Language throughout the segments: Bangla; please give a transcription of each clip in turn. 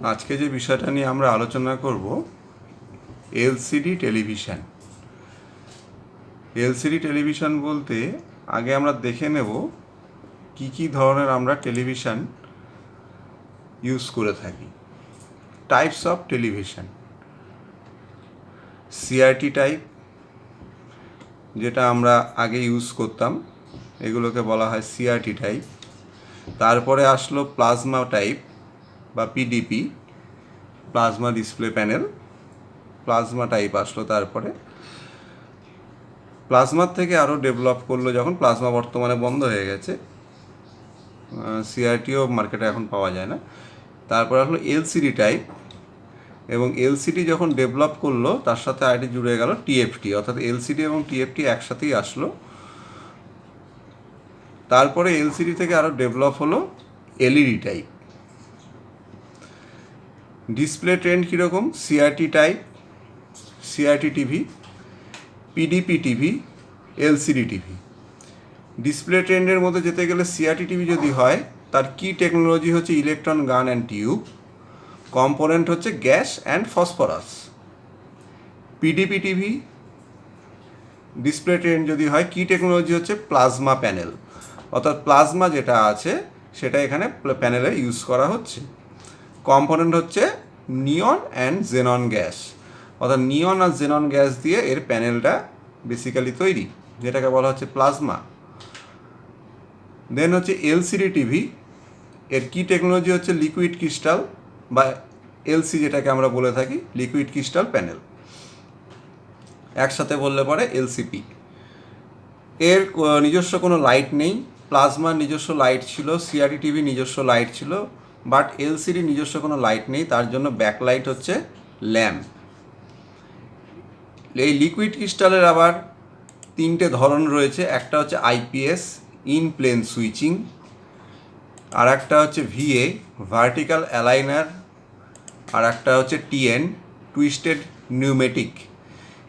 আজকে যে বিষয়টা নিয়ে আমরা আলোচনা করব এলসিডি টেলিভিশন। এলসিডি টেলিভিশন বলতে আগে আমরা দেখে নেব কি কি ধরনের আমরা টেলিভিশন ইউজ করে থাকি। Types of television: CRT type, যেটা আমরা আগে ইউজ করতাম, এগুলোকে বলা হয় সিআরটি টাইপ। তারপরে আসলো প্লাজমা টাইপ বা PDP, plasma display panel, plasma type আসলো। তারপরে প্লাজমার থেকে আরও ডেভেলপ করলো যখন, প্লাজমা বর্তমানে বন্ধ হয়ে গেছে, সিআরটিও মার্কেটে এখন পাওয়া যায় না। তারপরে আসলো এলসিডি টাইপ, এবং এলসিডি যখন ডেভেলপ করলো তার সাথে আইটি জুড়ে গেল টিএফটি, অর্থাৎ এলসিডি এবং টিএফটি একসাথেই আসলো। তারপরে এলসিডি থেকে আরও ডেভেলপ হলো এলইডি টাইপ। ডিসপ্লে ট্রেন্ড কীরকম: CRT type, CRT TV, PDP TV, LCD TV. Display ট্রেন্ডের মধ্যে যেতে গেলে সিআরটি টিভি যদি হয়, তার কি টেকনোলজি হচ্ছে ইলেকট্রন গান অ্যান্ড টিউব, কম্পোনেন্ট হচ্ছে gas and phosphorus. PDP TV display trend যদি হয়, কি টেকনোলজি হচ্ছে প্লাজমা প্যানেল, অর্থাৎ প্লাজমা যেটা আছে সেটা এখানে প্যানেলে ইউজ করা হচ্ছে। কম্পোনেন্ট হচ্ছে নিয়ন অ্যান্ড জেনন গ্যাস, অর্থাৎ নিয়ন আর জেনন গ্যাস দিয়ে এর প্যানেলটা বেসিক্যালি তৈরি, যেটাকে বলা হচ্ছে প্লাজমা। দেন হচ্ছে এলসিডি টিভি, এর কি টেকনোলজি হচ্ছে লিকুইড ক্রিস্টাল বা এলসি, যেটাকে আমরা বলে থাকি লিকুইড ক্রিস্টাল প্যানেল, একসাথে বললে পরে এলসিপি। এর নিজস্ব কোনো লাইট নেই। প্লাজমার নিজস্ব লাইট ছিল, সিআরটি টিভি নিজস্ব লাইট ছিল, বাট এলসিডি নিজস্ব কোনো লাইট নেই, তার জন্য ব্যাকলাইট হচ্ছে ল্যাম্প। এই লিকুইড ক্রিস্টালের আবার তিনটে ধরন রয়েছে, একটা হচ্ছে আইপিএস, ইন প্লেন সুইচিং, আর একটা হচ্ছে ভিএ, ভার্টিক্যাল অ্যালাইনার, আর একটা হচ্ছে টিএন, টুইস্টেড নিউমেটিক।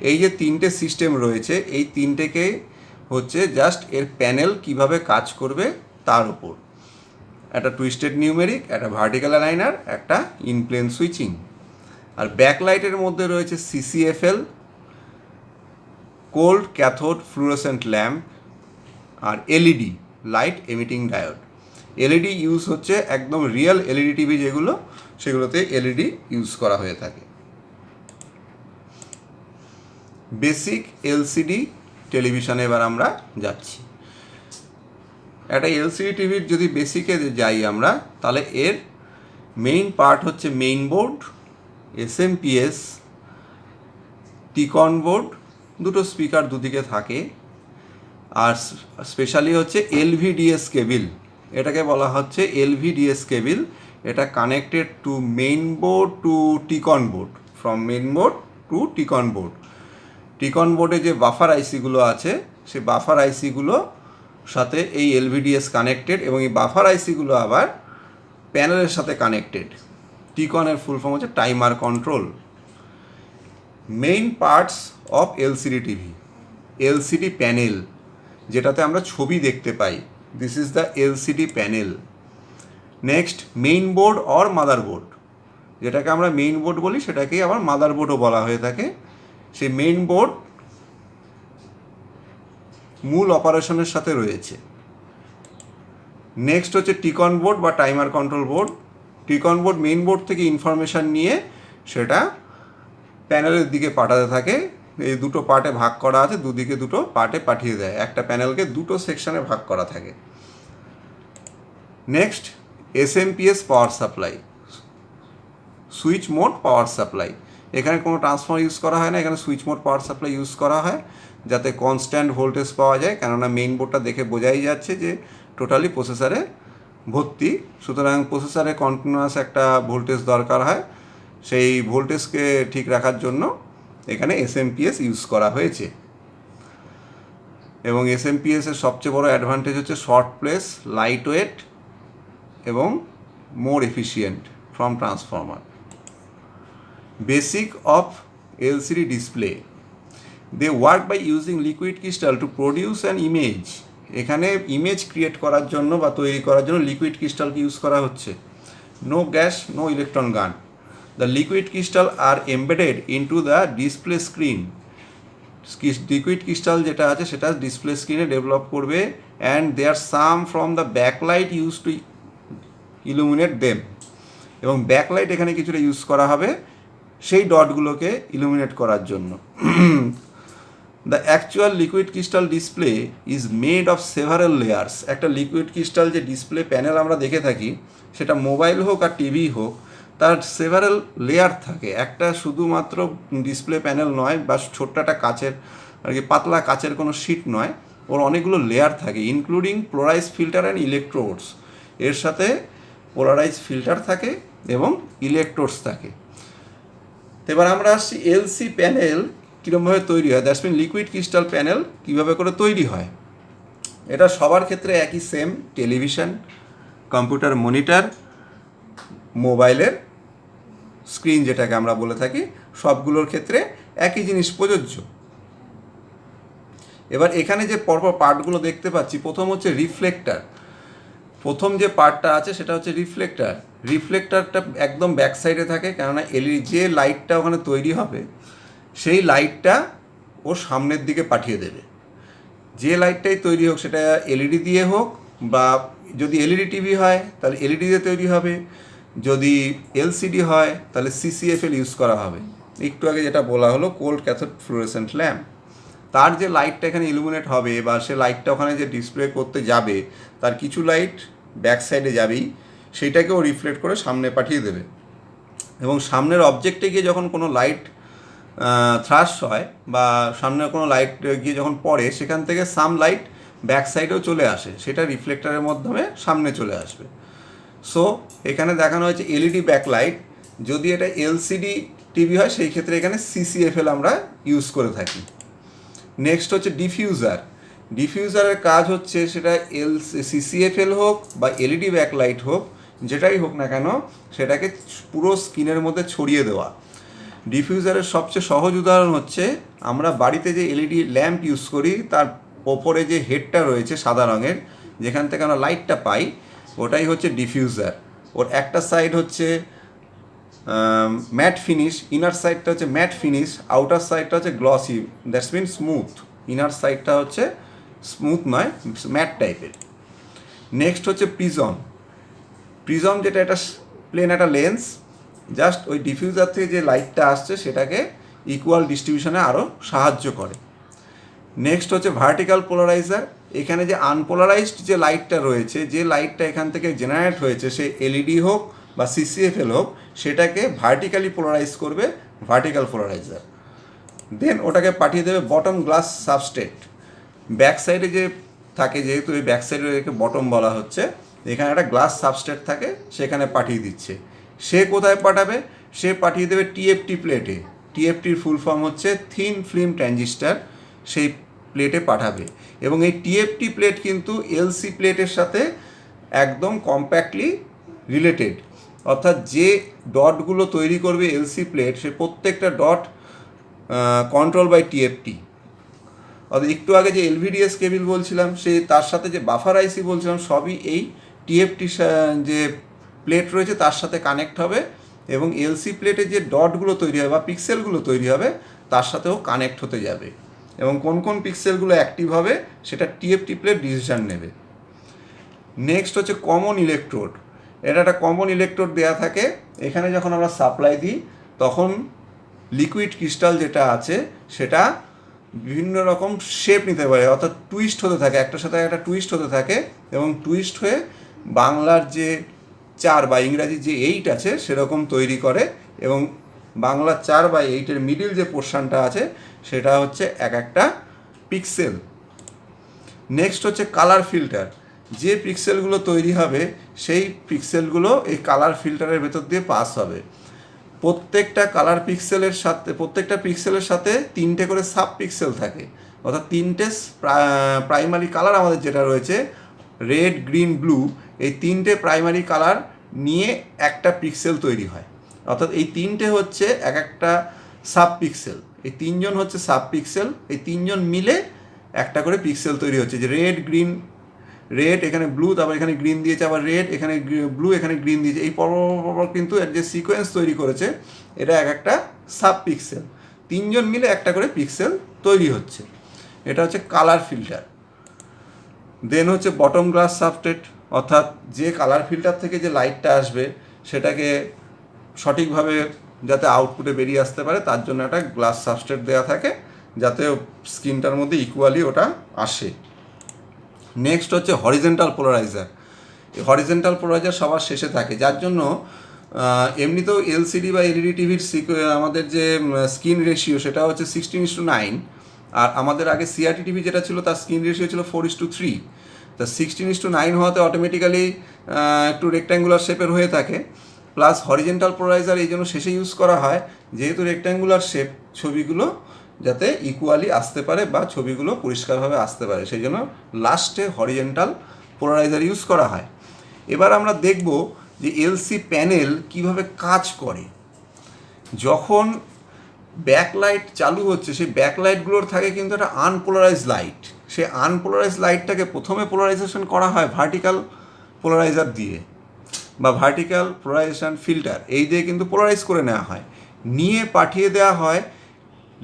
এই যে তিনটে সিস্টেম রয়েছে, এই তিনটেকে হচ্ছে জাস্ট এর প্যানেল কিভাবে কাজ করবে তার উপর। একটা টুইস্টেড নিউমেরিক, একটা ভার্টিক্যাল অ্যালাইনার, একটা ইনপ্লেন সুইচিং। আর ব্যাকলাইটের মধ্যে রয়েছে CCFL, cold cathode fluorescent lamp, আর LED, light emitting diode. LED use হচ্ছে একদম রিয়েল এলইডি টিভি যেগুলো, সেগুলোতে এলইডি ইউজ করা হয়ে থাকে। বেসিক এলসিডি টেলিভিশনে এবার আমরা যাচ্ছি। একটা এলসিডি টিভির যদি বেসিকে যাই আমরা, তাহলে এর মেইন পার্ট হচ্ছে main board, SMPS, Tcon board, দুটো স্পিকার দুদিকে থাকে, আর স্পেশালি হচ্ছে এলভিডিএস কেবিল, এটাকে বলা হচ্ছে এলভিডিএস কেবিল। এটা connected to main board to Tcon board, from main board to Tcon board. Tcon বোর্ডে যে বাফার আইসিগুলো আছে, সেই বাফার আইসিগুলো সাথে এই এলভিডিএস কানেক্টেড, এবং এই বাফার আইসিগুলো আবার প্যানেলের সাথে কানেক্টেড। টিকনের ফুল ফর্ম হচ্ছে timer control. Main parts of LCD TV: LCD panel, যেটাতে আমরা ছবি দেখতে পাই, this is the LCD panel. Next main board or motherboard, যেটাকে আমরা মেইন বোর্ড বলি, সেটাকেই আবার মাদারবোর্ডও বলা হয়ে থাকে। সেই মেইন বোর্ড মূল অপারেশনের সাথে রয়েছে। নেক্সট হচ্ছে টিকন বোর্ড বা timer control board. T-con board main board থেকে ইনফরমেশান নিয়ে সেটা প্যানেলের দিকে পাঠাতে থাকে। এই দুটো পার্টে ভাগ করা আছে, দুদিকে দুটো পার্টে পাঠিয়ে দেয়, একটা প্যানেলকে দুটো সেকশনে ভাগ করা থাকে। Next SMPS power supply, switch mode power supply. এখানে কোনো ট্রান্সফর্মার ইউজ করা হয় না, এখানে switch mode power supply use করা হয়, যাতে কনস্ট্যান্ট ভোল্টেজ পাওয়া যায়। কেননা মেইন বোর্ডটা দেখে বোঝাই যাচ্ছে যে টোটালি প্রসেসরে ভর্তি, সুতরাং প্রসেসরে কন্টিনিউয়াস একটা ভোল্টেজ দরকার হয়। সেই ভোল্টেজকে ঠিক রাখার জন্য এখানে এসএমপিএস ইউজ করা হয়েছে। এবং এসএমপিএসের সবচেয়ে বড় অ্যাডভান্টেজ হচ্ছে শর্ট প্লেস, লাইট ওয়েট, এবং more efficient from transformer. Basic of LCD display: they work by using liquid crystal to produce an image. এখানে ইমেজ ক্রিয়েট করার জন্য বা তৈরি করার জন্য লিকুইড ক্রিস্টালকে ইউজ করা হচ্ছে। no gas, no electron gun. The liquid crystal are embedded into the display screen. Liquid crystal যেটা আছে সেটা ডিসপ্লে স্ক্রিনে ডেভেলপ করবে, and there some from the backlight use to illuminate them, এবং ব্যাকলাইট এখানে কিছুটা ইউজ করা হবে সেই ডটগুলোকে ইলুমিনেট করার জন্য। The actual liquid crystal display is made of several layers. একটা লিকুইড ক্রিস্টাল যে ডিসপ্লে প্যানেল আমরা দেখে থাকি, সেটা মোবাইল হোক আর টিভি হোক, তার সেভারাল লেয়ার থাকে। একটা শুধুমাত্র ডিসপ্লে প্যানেল নয়, বা ছোট্ট একটা কাচের আর কি পাতলা কাচের কোনো শিট নয়, ওর অনেকগুলো লেয়ার থাকে, including polarise filter and electrodes. এর সাথে পোলারাইজ ফিল্টার থাকে এবং ইলেকট্রোডস থাকে। এবার আমরা আসছি এলসি প্যানেল কীরকমভাবে তৈরি হয়, that's mean liquid crystal panel কীভাবে করে তৈরি হয়। এটা সবার ক্ষেত্রে একই সেম, টেলিভিশন, কম্পিউটার মনিটর, মোবাইলের স্ক্রিন যেটাকে আমরা বলে থাকি, সবগুলোর ক্ষেত্রে একই জিনিস প্রযোজ্য। এবার এখানে যে পরপর পার্টগুলো দেখতে পাচ্ছি, প্রথম হচ্ছে রিফ্লেক্টার। প্রথম যে পার্টটা আছে সেটা হচ্ছে রিফ্লেক্টার। রিফ্লেক্টারটা একদম ব্যাক সাইডে থাকে, কেননা এলইডি যে লাইটটা ওখানে তৈরি হবে সেই লাইটটা ও সামনের দিকে পাঠিয়ে দেবে। যে লাইটটাই তৈরি হোক, সেটা এলইডি দিয়ে হোক, বা যদি এলইডি টিভি হয় তাহলে এলইডি দিয়ে তৈরি হবে, যদি এলসিডি হয় তাহলে সিসিএফএল ইউজ করা হবে। একটু আগে যেটা বলা হলো কোল্ড ক্যাথোড ফ্লুorescent ল্যাম্প, তার যে লাইটটা এখানে ইলুমিনেট হবে বা সে লাইটটা ওখানে যে ডিসপ্লে করতে যাবে, তার কিছু লাইট ব্যাক সাইডে যাবেই, সেইটাকেও রিফ্লেক্ট করে সামনে পাঠিয়ে দেবে। এবং সামনের অবজেক্টে গিয়ে যখন কোনো লাইট থ্রাশ হয় বা সামনে কোনো লাইট গিয়ে যখন পড়ে, সেখান থেকে সাম লাইট ব্যাক সাইডেও চলে আসে, সেটা রিফ্লেক্টারের মাধ্যমে সামনে চলে আসবে। সো এখানে দেখানো হয়েছে এলইডি ব্যাকলাইট। যদি এটা এলসিডি টিভি হয় সেই ক্ষেত্রে এখানে সিসিএফএল আমরা ইউজ করে থাকি। নেক্সট হচ্ছে ডিফিউজার। ডিফিউজারের কাজ হচ্ছে সেটা সিসিএফএল হোক বা এলইডি ব্যাকলাইট হোক, যেটাই হোক না কেন, সেটাকে পুরো স্ক্রিনের মধ্যে ছড়িয়ে দেওয়া। ডিফিউজারের সবচেয়ে সহজ উদাহরণ হচ্ছে আমরা বাড়িতে যে এলইডি ল্যাম্প ইউজ করি, তার ওপরে যে হেডটা রয়েছে সাদা রঙের, যেখান থেকে আমরা লাইটটা পাই, ওটাই হচ্ছে ডিফিউজার। ওর একটা সাইড হচ্ছে ম্যাট ফিনিশ, ইনার সাইডটা হচ্ছে ম্যাট ফিনিশ, আউটার সাইডটা হচ্ছে glossy, that's mean smooth. Inner সাইডটা হচ্ছে স্মুথ নয়, ম্যাট টাইপের। নেক্সট হচ্ছে প্রিজম। প্রিজম যেটা একটা প্লেন একটা লেন্স, জাস্ট ওই ডিফিউজার থেকে যে লাইটটা আসছে সেটাকে ইকুয়াল ডিস্ট্রিবিউশনে আরও সাহায্য করে। নেক্সট হচ্ছে ভার্টিক্যাল পোলারাইজার। এখানে যে আনপোলারাইজড যে লাইটটা রয়েছে, যে লাইটটা এখান থেকে জেনারেট হয়েছে, সে এলইডি হোক বা সিসিএফএল হোক, সেটাকে ভার্টিক্যালি পোলারাইজ করবে ভার্টিক্যাল পোলারাইজার। দেন ওটাকে পাঠিয়ে দেবে বটম গ্লাস সাবস্ট্রেট। ব্যাক সাইডে যে থাকে, যেহেতু এই ব্যাক সাইডে একে বটম বলা হচ্ছে, এখানে একটা গ্লাস সাবস্ট্রেট থাকে, সেখানে পাঠিয়ে দিচ্ছে। সে কোথায় পাঠাবে? সে পাঠিয়ে দেবে টিএফটি প্লেটে। টিএফটির ফুল ফর্ম হচ্ছে থিন ফিল্ম ট্রানজিস্টার। সেই প্লেটে পাঠাবে, এবং এই টিএফটি প্লেট কিন্তু এলসি প্লেটের সাথে একদম কম্প্যাক্টলি রিলেটেড। অর্থাৎ যে ডটগুলো তৈরি করবে এলসি প্লেট, সে প্রত্যেকটা ডট কন্ট্রোল বাই টিএফটি। অর্থাৎ একটু আগে যে এলভিডিএস কেবিল বলছিলাম, সে তার সাথে যে বাফার আইসি বলছিলাম, সবই এই টিএফটি যে প্লেট রয়েছে তার সাথে কানেক্ট হবে, এবং এলসি প্লেটে যে ডটগুলো তৈরি হবে বা পিক্সেলগুলো তৈরি হবে তার সাথেও কানেক্ট হতে যাবে, এবং কোন কোন পিক্সেলগুলো অ্যাক্টিভ হবে সেটা টিএফটি প্লেট ডিসিশন নেবে। নেক্সট হচ্ছে কমন ইলেকট্রোড। এটা একটা কমন ইলেকট্রোড দেওয়া থাকে। এখানে যখন আমরা সাপ্লাই দিই, তখন লিকুইড ক্রিস্টাল যেটা আছে সেটা বিভিন্ন রকম শেপ নিতে পারে, অর্থাৎ টুইস্ট হতে থাকে, একটার সাথে একটা টুইস্ট হতে থাকে, এবং টুইস্ট হয়ে বাংলার যে 4 বা ইংরাজির যে 8 আছে সেরকম তৈরি করে, এবং বাংলা 4 বা 8-এর মিডিল যে পোর্শনটা আছে সেটা হচ্ছে এক একটা পিক্সেল। নেক্সট হচ্ছে কালার ফিল্টার। যে পিক্সেলগুলো তৈরি হবে সেই পিক্সেলগুলো এই কালার ফিল্টারের ভেতর দিয়ে পাস হবে। প্রত্যেকটা পিক্সেলের সাথে 3টে করে সাব পিক্সেল থাকে, অর্থাৎ 3টে প্রাইমারি কালার আমাদের যেটা রয়েছে রেড, গ্রিন, ব্লু, এই 3টে প্রাইমারি কালার নিয়ে একটা পিক্সেল তৈরি হয়। অর্থাৎ এই 3টে হচ্ছে এক একটা সাব পিক্সেল, এই 3জন হচ্ছে সাব পিক্সেল, এই 3জন মিলে একটা করে পিক্সেল তৈরি হচ্ছে, যে রেড, গ্রিন, রেড, এখানে ব্লু, তারপর এখানে গ্রিন দিয়েছে, আবার রেড, এখানে ব্লু, এখানে গ্রিন দিয়েছে। এই পরপর কিন্তু এর যে সিকোয়েন্স তৈরি করেছে এটা এক একটা সাব পিক্সেল, তিনজন মিলে একটা করে পিক্সেল তৈরি হচ্ছে। এটা হচ্ছে কালার ফিল্টার। দেন হচ্ছে বটম গ্লাস সাবস্ট্রেট, অর্থাৎ যে কালার ফিল্টার থেকে যে লাইটটা আসবে সেটাকে সঠিকভাবে যাতে আউটপুটে বেরিয়ে আসতে পারে তার জন্য একটা গ্লাস সাবস্ট্রেট দেওয়া থাকে যাতে স্ক্রিনটার মধ্যে ইকুয়ালি ওটা আসে। নেক্সট হচ্ছে হরিজেন্টাল পোলারাইজার। এই হরিজেন্টাল পোলারাইজার সবার শেষে থাকে, যার জন্য এমনিতেও এলসিডি বা এলইডি টিভির আমাদের যে স্ক্রিন রেশিও সেটা হচ্ছে 16:9, আর আমাদের আগে সিআরটি টিভি যেটা ছিল তার স্ক্রিন রেশিও ছিল 4:3। তা 16:9 হওয়াতে অটোমেটিক্যালি একটু রেক্ট্যাঙ্গুলার শেপের হয়ে থাকে। প্লাস হরিজেন্টাল পোলারাইজার এই জন্য শেষে ইউজ করা হয়, যেহেতু রেক্ট্যাঙ্গুলার শেপ ছবিগুলো যাতে ইকুয়ালি আসতে পারে বা ছবিগুলো পরিষ্কারভাবে আসতে পারে, সেই জন্য লাস্টে হরিজেন্টাল পোলারাইজার ইউজ করা হয়। এবার আমরা দেখব যে এলসি প্যানেল কিভাবে কাজ করে। যখন ব্যাকলাইট চালু হচ্ছে সেই ব্যাকলাইটগুলোর থাকে কিন্তু একটা আনপোলারাইজ লাইট। সেই আনপোলারাইজ লাইটটাকে প্রথমে পোলারাইজেশন করা হয় ভার্টিক্যাল পোলারাইজার দিয়ে বা ভার্টিক্যাল পোলারাইজেশন ফিল্টার, এই দিয়ে কিন্তু পোলারাইজ করে নেওয়া হয়, নিয়ে পাঠিয়ে দেওয়া হয়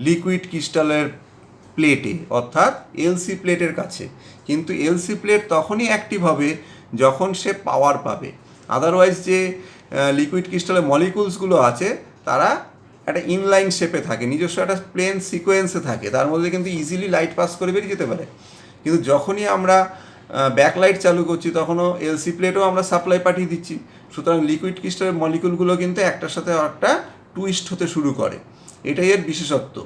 লিকুইড ক্রিস্টালের প্লেটে, অর্থাৎ এলসি প্লেটের কাছে। কিন্তু এলসি প্লেট তখনই অ্যাক্টিভ হবে যখন সে পাওয়ার পাবে। আদারওয়াইজ যে লিকুইড ক্রিস্টালের মলিকুলসগুলো আছে তারা একটা ইনলাইন শেপে থাকে, নিজস্ব একটা প্লেন সিকোয়েন্সে থাকে, তার মধ্যে কিন্তু ইজিলি লাইট পাস করে বেরিয়ে যেতে পারে। কিন্তু যখনই আমরা ব্যাকলাইট চালু করছি তখনও এলসি প্লেটও আমরা সাপ্লাই পাঠিয়ে দিচ্ছি, সুতরাং লিকুইড ক্রিস্টালের মলিকুলগুলো কিন্তু একটার সাথে একটা টুইস্ট হতে শুরু করে। এটাই এর বিশেষত্ব,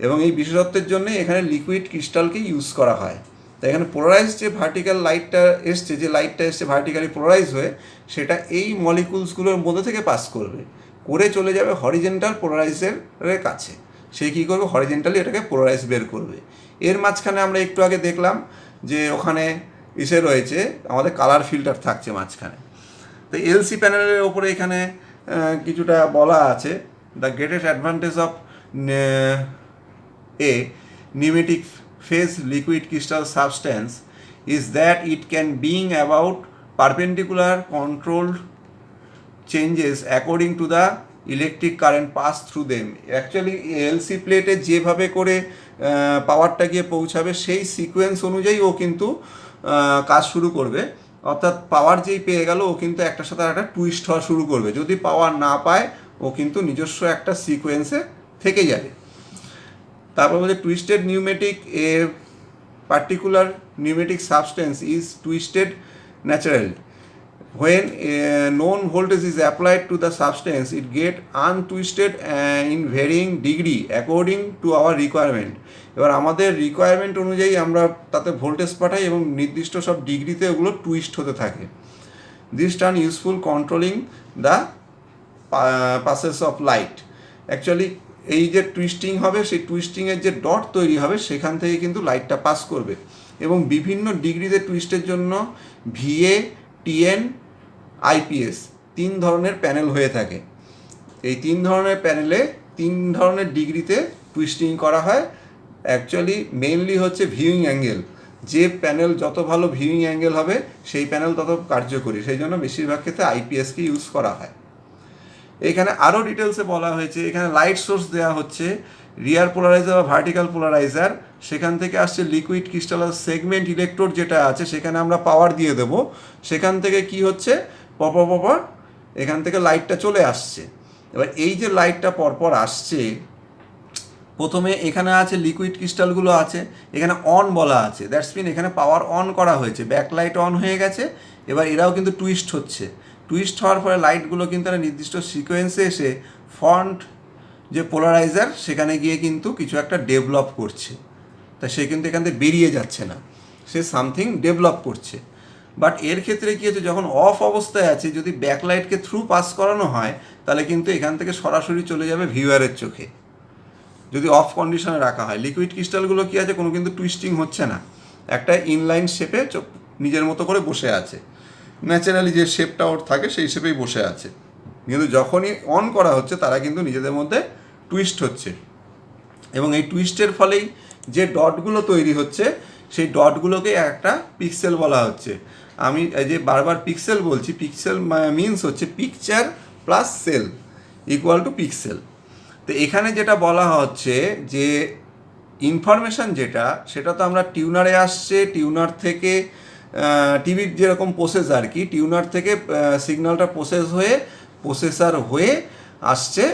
এবং এই বিশেষত্বের জন্য এখানে লিকুইড ক্রিস্টালকে ইউজ করা হয়। তাই এখানে পোলারাইজ যে ভার্টিক্যাল লাইটটা এসছে, যে লাইটটা এসছে ভার্টিক্যালি পোলারাইজ হয়ে, সেটা এই মলিকুলসগুলোর মধ্যে থেকে পাস করবে, করে চলে যাবে হরিজেন্টাল পোলারাইজের কাছে। সে কী করবে, হরিজেন্টালি এটাকে পোলারাইজ বের করবে। এর মাঝখানে আমরা একটু আগে দেখলাম যে ওখানে ইসে রয়েছে আমাদের কালার ফিল্টার থাকছে মাঝখানে। তো এলসি প্যানেলের ওপরে এখানে কিছুটা বলা আছে, the greatest advantage of a pneumatic phase liquid crystal substance is that it can bring about perpendicular controlled changes according to the electric current pass through them. Actually LC প্লেটে যেভাবে করে পাওয়ারটা গিয়ে পৌঁছাবে সেই সিকোয়েন্স অনুযায়ী ও কিন্তু কাজ শুরু করবে, অর্থাৎ পাওয়ার যেই পেয়ে গেল ও কিন্তু একটার সাথে একটা টুইস্ট হওয়া শুরু করবে। যদি পাওয়ার না পায় ও কিন্তু নিজস্ব একটা সিকোয়েন্সে থেকে যাবে। তারপর বলছে twisted pneumatic, a particular pneumatic substance is twisted naturally when known voltage is applied to the substance it get untwisted in varying degree according to our requirement. এবার আমাদের রিকোয়ারমেন্ট অনুযায়ী আমরা তাতে ভোল্টেজ পাঠাই এবং নির্দিষ্ট সব ডিগ্রিতে ওগুলো টুইস্ট হতে থাকে। This turn useful controlling the passes of light. Actually এই যে টুইস্টিং হবে সেই টুইস্টিংয়ের যে ডট তৈরি হবে সেখান থেকে কিন্তু লাইটটা পাস করবে, এবং বিভিন্ন ডিগ্রিতে টুইস্টের জন্য ভিএ, টিএন, আইপিএস তিন ধরনের প্যানেল হয়ে থাকে। এই তিন ধরনের প্যানেলে তিন ধরনের ডিগ্রিতে টুইস্টিং করা হয়। অ্যাকচুয়ালি মেইনলি হচ্ছে ভিউইং অ্যাঙ্গেল, যে প্যানেল যত ভালো ভিউইং অ্যাঙ্গেল হবে সেই প্যানেল তত কার্যকরী, সেই জন্য বেশিরভাগ ক্ষেত্রে আইপিএসকে ইউজ করা হয়। এখানে আরও ডিটেলসে বলা হয়েছে, এখানে লাইট সোর্স দেওয়া হচ্ছে, রিয়ার পোলারাইজার বা ভার্টিক্যাল পোলারাইজার, সেখান থেকে আসছে লিকুইড ক্রিস্টালার সেগমেন্ট ইলেকট্রোড যেটা আছে সেখানে আমরা পাওয়ার দিয়ে দেব, সেখান থেকে কি হচ্ছে পরপর এখান থেকে লাইটটা চলে আসছে। এবার এই যে লাইটটা পরপর আসছে, প্রথমে এখানে আছে লিকুইড ক্রিস্টালগুলো আছে, এখানে অন বলা আছে, দ্যাটস মিন এখানে পাওয়ার অন করা হয়েছে, ব্যাকলাইট অন হয়ে গেছে। এবার এরাও কিন্তু টুইস্ট হচ্ছে, টুইস্ট হওয়ার পরে লাইটগুলো কিন্তু একটা নির্দিষ্ট সিকোয়েন্সে এসে ফ্রন্ট যে পোলারাইজার সেখানে গিয়ে কিন্তু কিছু একটা ডেভেলপ করছে। তা সে কিন্তু এখান থেকে বেরিয়ে যাচ্ছে না, সে সামথিং ডেভেলপ করছে। বাট এর ক্ষেত্রে কী হচ্ছে, যখন অফ অবস্থায় আছে যদি ব্যাকলাইটকে থ্রু পাস করানো হয় তাহলে কিন্তু এখান থেকে সরাসরি চলে যাবে ভিউয়ারের চোখে, যদি অফ কন্ডিশনে রাখা হয়। লিকুইড ক্রিস্টালগুলো কী আছে, কোনো কিন্তু টুইস্টিং হচ্ছে না, একটা ইনলাইন শেপে নিজের মতো করে বসে আছে, ন্যাচারালি যে শেপটা ওর থাকে সেই শেপেই বসে আছে। কিন্তু যখনই অন করা হচ্ছে তারা কিন্তু নিজেদের মধ্যে টুইস্ট হচ্ছে, এবং এই টুইস্টের ফলেই যে ডটগুলো তৈরি হচ্ছে সেই ডটগুলোকে একটা পিক্সেল বলা হচ্ছে। আমি এই যে বারবার পিক্সেল বলছি, পিক্সেল মিনস হচ্ছে picture plus sell equal to pixel. তো এখানে যেটা বলা হচ্ছে যে ইনফরমেশান যেটা, সেটা তো আমরা টিউনারে আসছে, টিউনার থেকে টিভির যেরকম প্রসেস আর কি, টিউনার থেকে সিগন্যালটা প্রসেসার হয়ে আসছে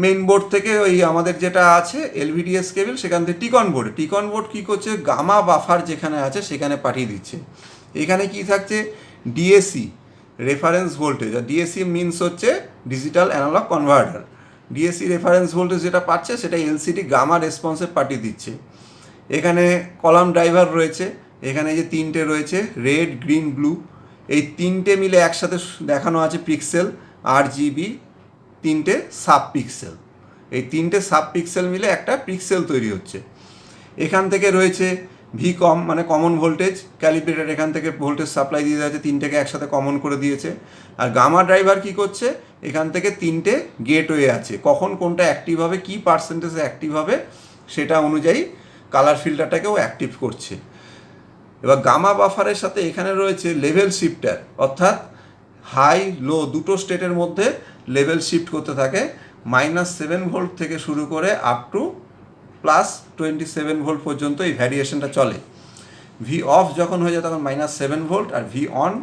মেইন বোর্ড থেকে, ওই আমাদের যেটা আছে এলভিডিএস কেবল, সেখান থেকে টিকন বোর্ড কী করছে, গামা বাফার যেখানে আছে সেখানে পাঠিয়ে দিচ্ছে। এখানে কি থাকছে, ডিএসি রেফারেন্স ভোল্টেজ, আর ডিএসি মিনস হচ্ছে digital analog converter. DAC reference voltage যেটা পাচ্ছে সেটা এলসিডি গামা রেসপন্সে পাঠিয়ে দিচ্ছে। এখানে কলাম ড্রাইভার রয়েছে, এখানে যে তিনটে রয়েছে রেড গ্রিন ব্লু, এই তিনটে মিলে একসাথে দেখানো আছে পিক্সেল, RGB তিনটে সাব পিক্সেল, এই তিনটে সাব পিক্সেল মিলে একটা পিক্সেল তৈরি হচ্ছে। এখান থেকে রয়েছে ভিকম মানে কমন ভোল্টেজ ক্যালিব্রেটার, এখান থেকে ভোল্টেজ সাপ্লাই দিয়ে যাচ্ছে, তিনটেকে একসাথে কমন করে দিয়েছে। আর গামা ড্রাইভার কি করছে, এখান থেকে তিনটে গেটওয়ে আছে, কখন কোনটা অ্যাক্টিভ হবে, কী পার্সেন্টেজে অ্যাক্টিভ হবে সেটা অনুযায়ী কালার ফিল্টারটাকেও অ্যাক্টিভ করছে। এবার গামা বাফারের সাথে এখানে রয়েছে লেভেল শিফটার, অর্থাৎ হাই লো দুটো স্টেটের মধ্যে লেভেল শিফট করতে থাকে। -7 ভোল্ট থেকে শুরু করে আপ টু +27 ভোল্ট পর্যন্ত এই ভ্যারিয়েশনটা চলে। ভি অফ যখন হয়ে যায় তখন -7 ভোল্ট, আর V on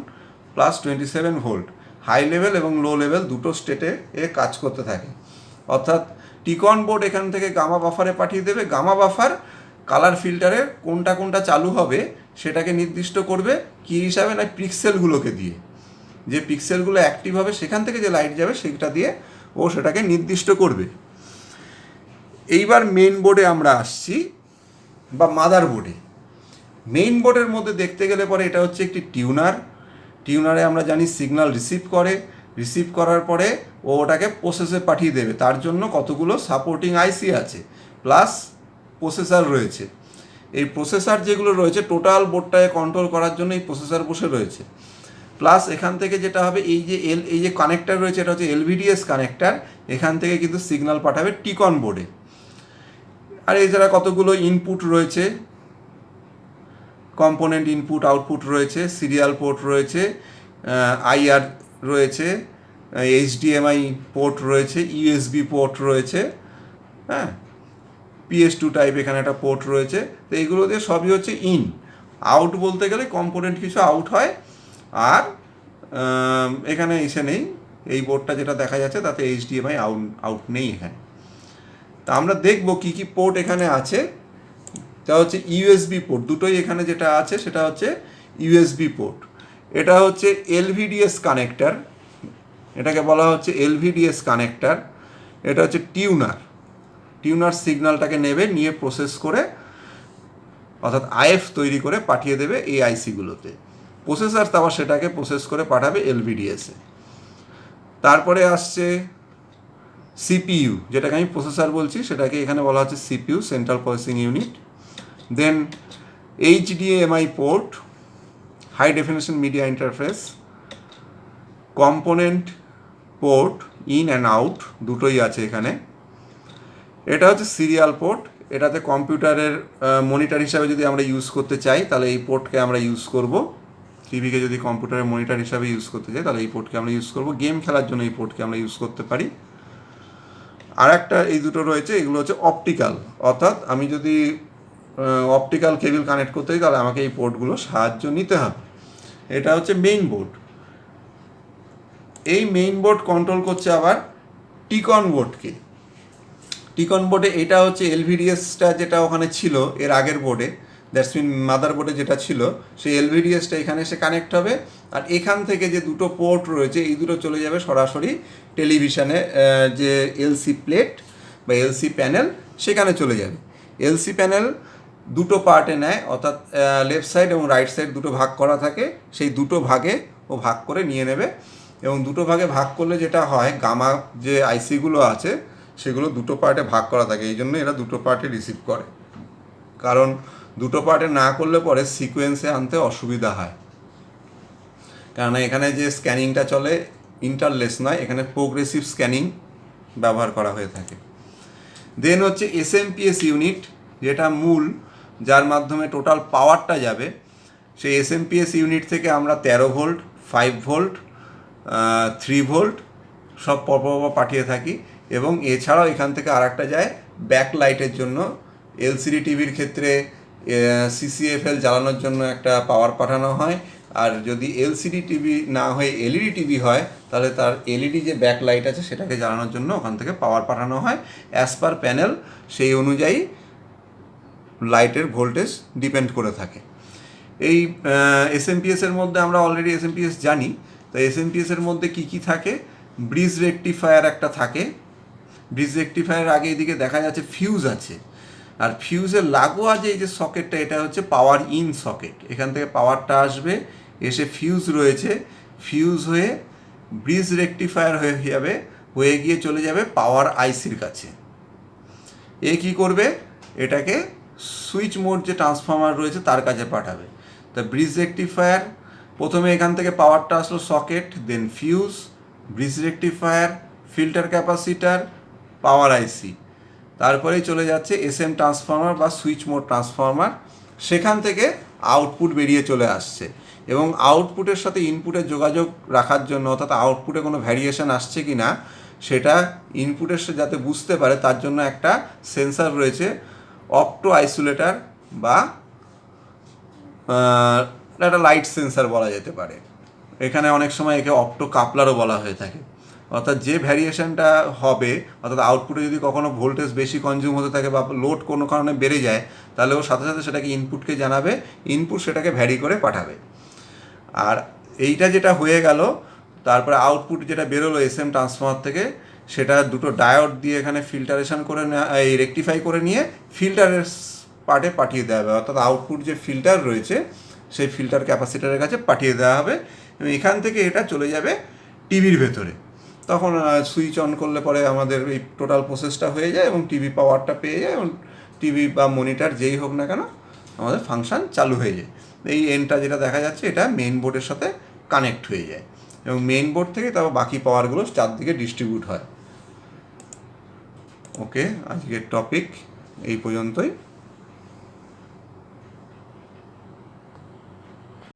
+27 volt, high level এবং লো লেভেল দুটো স্টেটে কাজ করতে থাকে। অর্থাৎ টিকন বোর্ড এখান থেকে গামা বাফারে পাঠিয়ে দেবে, গামা বাফার কালার ফিল্টারে কোনটা চালু হবে সেটাকে নির্দিষ্ট করবে কী হিসাবে, না পিক্সেলগুলোকে দিয়ে, যে পিক্সেলগুলো অ্যাক্টিভ হবে সেখান থেকে যে লাইট যাবে সেটা দিয়ে ও সেটাকে নির্দিষ্ট করবে। এইবার মেইন বোর্ডে আমরা আসছি, বা মাদার বোর্ডে। মেইন বোর্ডের মধ্যে দেখতে গেলে পরে এটা হচ্ছে একটি টিউনারে আমরা জানি সিগন্যাল রিসিভ করার পরে ও ওটাকে প্রসেসে পাঠিয়ে দেবে। তার জন্য কতগুলো সাপোর্টিং আইসি আছে, প্লাস প্রসেসর রয়েছে। এই প্রসেসর যেগুলো রয়েছে টোটাল বোর্ডটাকে কন্ট্রোল করার জন্য এই প্রসেসর বসে রয়েছে। প্লাস এখান থেকে যেটা হবে, এই যে কানেক্টার রয়েছে এটা হচ্ছে এলভিডিএস কানেক্টার, এখান থেকে কিন্তু সিগন্যাল পাঠাবে টিকন বোর্ডে। আর এছাড়া কতগুলো ইনপুট রয়েছে, কম্পোনেন্ট ইনপুট আউটপুট রয়েছে, সিরিয়াল পোর্ট রয়েছে, IR রয়েছে, HDMI পোর্ট রয়েছে, USB পোর্ট রয়েছে, হ্যাঁ, PS2 টাইপ এখানে একটা পোর্ট রয়েছে। তো এইগুলো দিয়ে সবই হচ্ছে আউট বলতে গেলে কম্পোনেন্ট কিছু আউট হয়, আর এখানে এসে নেই, এই বোর্ডটা যেটা দেখা যাচ্ছে তাতে HDMI আউট নেই এখানে। তা আমরা দেখব কী কী পোর্ট এখানে আছে। তা হচ্ছে USB পোর্ট, দুটোই এখানে যেটা আছে সেটা হচ্ছে USB পোর্ট। এটা হচ্ছে LVDS কানেক্টার, এটাকে বলা হচ্ছে LVDS কানেক্টার। এটা হচ্ছে টিউনার সিগন্যালটাকে নিয়ে প্রসেস করে, অর্থাৎ IF তৈরি করে পাঠিয়ে দেবে এই আইসিগুলোতে। প্রসেসর তারপর সেটাকে প্রসেস করে পাঠাবে LVDS-এ। তারপরে আসছে CPU, যেটাকে আমি প্রসেসর বলছি সেটাকে এখানে বলা হচ্ছে CPU, central processing unit. Then HDMI port, high definition media interface, component port in and out দুটোই আছে এখানে। এটা হচ্ছে সিরিয়াল পোর্ট, এটাতে কম্পিউটারের মনিটর হিসাবে যদি আমরা ইউজ করতে চাই তাহলে এই পোর্টকে আমরা ইউজ করব। টিভিকে যদি কম্পিউটারের মনিটর হিসাবে ইউজ করতে চাই তাহলে এই পোর্টকে আমরা ইউজ করব। গেম খেলার জন্য এই পোর্টকে আমরা ইউজ করতে পারি। আর একটা এই দুটো রয়েছে, এগুলো হচ্ছে অপটিক্যাল, অর্থাৎ আমি যদি অপটিক্যাল কেবল কানেক্ট করতে চাই তাহলে আমাকে এই পোর্টগুলো সাহায্য নিতে হবে। এটা হচ্ছে মেইন বোর্ড। এই মেইন বোর্ড কন্ট্রোল করছে আবার টিকন বোর্ডে। এটা হচ্ছে LVDS-টা যেটা ওখানে ছিল এর আগের বোর্ডে, দ্যাটস মিন মাদার বোর্ডে যেটা ছিল, সেই LVDS-টা এখানে এসে কানেক্ট হবে। আর এখান থেকে যে দুটো পোর্ট রয়েছে এই দুটো চলে যাবে সরাসরি টেলিভিশনে, যে LC প্লেট বা LC প্যানেল সেখানে চলে যাবে। LC প্যানেল দুটো পার্টে নেয়, অর্থাৎ লেফট সাইড এবং রাইট সাইড দুটো ভাগ করা থাকে, সেই দুটো ভাগে ও ভাগ করে নিয়ে নেবে। এবং দুটো ভাগে ভাগ করলে যেটা হয়, গামা যে আইসিগুলো আছে সেগুলো দুটো পার্টে ভাগ করা থাকে, এই জন্য এরা দুটো পার্টে রিসিভ করে। কারণ দুটো পার্টে না করলে পরে সিকোয়েন্সে আনতে অসুবিধা হয়, কারণ এখানে যে স্ক্যানিংটা চলে ইন্টারলেস নয়, এখানে প্রোগ্রেসিভ স্ক্যানিং ব্যবহার করা হয়ে থাকে। দেন হচ্ছে SMPS ইউনিট, যেটা মূল যার মাধ্যমে টোটাল পাওয়ারটা যাবে, সেই এসএমপিএস ইউনিট থেকে আমরা 13 ভোল্ট, 5 ভোল্ট, 3 ভোল্ট সব পরপর পাঠিয়ে থাকি। এবং এছাড়াও এখান থেকে আরেকটা যায় ব্যাক লাইটের জন্য, এলসিডি টিভির ক্ষেত্রে সিসিএফএল জ্বালানোর জন্য একটা পাওয়ার পাঠানো হয়। আর যদি এলসিডি টিভি না হয়ে এলইডি টিভি হয়, তাহলে তার এলইডি যে ব্যাক লাইট আছে সেটাকে জ্বালানোর জন্য ওখান থেকে পাওয়ার পাঠানো হয়। অ্যাজ পার প্যানেল সেই অনুযায়ী লাইটের ভোল্টেজ ডিপেন্ড করে থাকে। এই এসএমপিএসের মধ্যে আমরা অলরেডি এসএমপিএস জানি। তো এসএমপিএসের মধ্যে কী কী থাকে, ব্রিজ রেকটিফায়ার একটা থাকে। ব্রিজ রেকটিফায়ার আগে এদিকে দেখা যাচ্ছে ফিউজ আছে, আর ফিউজের লাগোয়া যে এই যে সকেটটা, এটা হচ্ছে পাওয়ার ইন সকেট। এখান থেকে পাওয়ারটা আসবে, এসে ফিউজ রয়েছে, ফিউজ হয়ে ব্রিজ রেকটিফায়ার হয়ে যাবে, হয়ে গিয়ে চলে যাবে পাওয়ার আইসির কাছে। এ কী করবে, এটাকে সুইচ মোড যে ট্রান্সফর্মার রয়েছে তার কাছে পাঠাবে। তা ব্রিজ রেকটিফায়ার প্রথমে এখান থেকে পাওয়ারটা আসলো socket, then fuse, bridge rectifier, filter capacitor, power IC, তারপরেই চলে যাচ্ছে এসএম ট্রান্সফর্মার বা সুইচ মোড ট্রান্সফর্মার। সেখান থেকে আউটপুট বেরিয়ে চলে আসছে, এবং আউটপুটের সাথে ইনপুটের যোগাযোগ রাখার জন্য, অর্থাৎ আউটপুটে কোনো ভ্যারিয়েশন আসছে কি না সেটা ইনপুটের সাথে যাতে বুঝতে পারে, তার জন্য একটা সেন্সার রয়েছে, অপটো আইসোলেটার বা একটা লাইট সেন্সার বলা যেতে পারে। এখানে অনেক সময় একে অপটো কাপলারও বলা হয়ে থাকে। অর্থাৎ যে ভ্যারিয়েশনটা হবে, অর্থাৎ আউটপুটে যদি কখনো ভোল্টেজ বেশি কনজিউম হতে থাকে বা লোড কোনো কারণে বেড়ে যায়, তাহলে ওর সাথে সাথে সেটাকে ইনপুটকে জানাবে, ইনপুট সেটাকে ভ্যারি করে পাঠাবে। আর এইটা যেটা হয়ে গেল, তারপরে আউটপুট যেটা বেরোলো এসএম ট্রান্সফর্মার থেকে, সেটা দুটো ডায়োড দিয়ে এখানে ফিল্টারেশন করে এই রেকটিফাই করে নিয়ে ফিল্টারের পার্টে পাঠিয়ে দেওয়া হবে। অর্থাৎ আউটপুট যে ফিল্টার রয়েছে সেই ফিল্টার ক্যাপাসিটারের কাছে পাঠিয়ে দেওয়া হবে, এবং এখান থেকে এটা চলে যাবে টিভির ভেতরে। তখন সুইচ অন করলে পরে আমাদের এই টোটাল প্রসেসটা হয়ে যায়, এবং টিভি পাওয়ারটা পেয়ে যায়, এবং টিভি বা মনিটর যেই হোক না কেন আমাদের ফাংশান চালু হয়ে যায়। এই এনটা যেটা দেখা যাচ্ছে এটা মেইন বোর্ডের সাথে কানেক্ট হয়ে যায়, এবং মেইন বোর্ড থেকে তারপর বাকি পাওয়ারগুলো চারদিকে ডিস্ট্রিবিউট হয়। ওকে, আজকের টপিক এই পর্যন্তই।